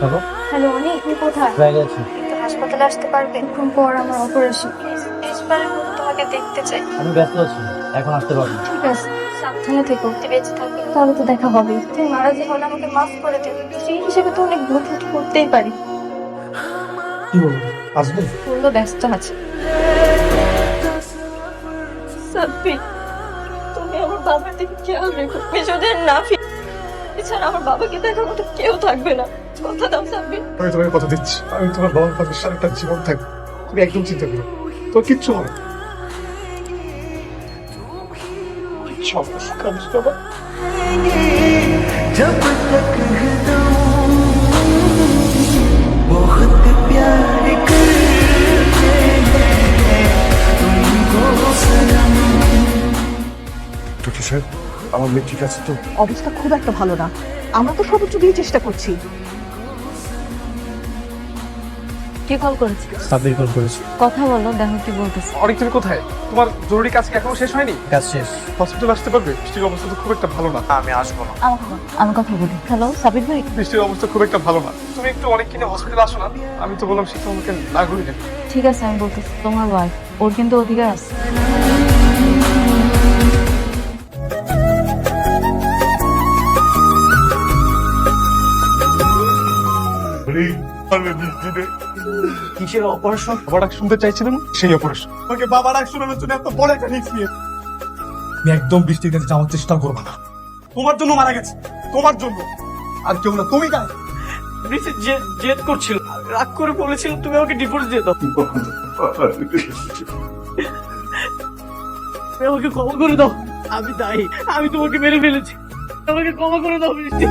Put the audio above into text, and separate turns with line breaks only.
Hello,
hello অনি, তুমি কোথায়?
বাইরে আছি।
একটু হাসপাতালে আসতে পারবে? কিছুক্ষণ পর আমার অপারেশন। শেষবারের মতো তোমাকে দেখতে চাই।
আমি ব্যস্ত আছি, এখন আসতে পারবো না।
ঠিক আছে, সাবধানে থেকো, যদি বেঁচে থাকি তাহলে তো দেখা হবে। তুমি মারা যে হলে আমাকে মাফ করে দিও। স্ত্রী হিসেবে তো অনেক ভুল ত্রুটি করতেই পারি।
কি বলবো, আসবে?
বললো ব্যস্ত আছে। সাব্বির, তুমি আমার বাবার দিকে খেয়াল রেখো। আমি যদি আর না ফিরি, এছাড়া আমার বাবাকে দেখার মতো কেউ থাকবে না। কথা দাও সাব্বির।
আমি তোমাকে কথা দিচ্ছি, আমি তোমার বাবার পাশে সারাটা জীবন থাকবো। তুমি একদম চিন্তা করো, তোর কিচ্ছু হবে না। কিচ্ছু হবে না, কাঁদিস না বাবা।
जब तक हूँ बहुत प्यार करते हैं तुमको सनम।
ডক্টর সাহেব, আমার মেয়ে ঠিক আছে তো?
অবস্থা খুব একটা ভালো না। আমরা তো সর্বোচ্চ দিয়ে চেষ্টা করছি।
কে কল করেছে?
সাব্বির কল করেছি।
কথা বলো, দেখো কি বলতেছে।
অনেক, তুমি কোথায়? তোমার জরুরি কাজ কি এখনো শেষ হয়নি?
কাজ শেষ।
হসপিটাল আসতে পারবে? বৃষ্টির অবস্থা তো খুব একটা ভালো না। আমি আসবো না।
আমি কথা বলি। হ্যালো সাবির ভাই।
বৃষ্টির অবস্থা খুব একটা ভালো না, তুমি একটু অনেক কিনে হসপিটাল আসো না। আমি তো বললাম শিক্ষা আমাকে না করে দেন।
ঠিক আছে, আমি বলতেছি। তোমার ওয়াইফ, ওর কিন্তু অধিকার আছে।
কিসের অপারেশন? বাবা ডাক শুনতে চাইছিলেন, সেই অপারেশন। আমাকে বাবা ডাক শোনানোর জন্য এত বড় একটা রিস্ক নিয়ে আমি একদম বৃষ্টির কাছে যাওয়ার চেষ্টা করবো না। তোমার জন্য মারা গেছে, তোমার জন্য, আর কেউ না। তুমি গায়ে
বৃষ্টি জেদ করছিল, রাগ করে বলেছিল তুমি আমাকে ডিভোর্স দিয়ে দাও। তুমি আমাকে ক্ষমা করে দাও, আমি দায়ী, আমি তোমাকে মেরে ফেলেছি, আমাকে ক্ষমা করে দাও বৃষ্টি।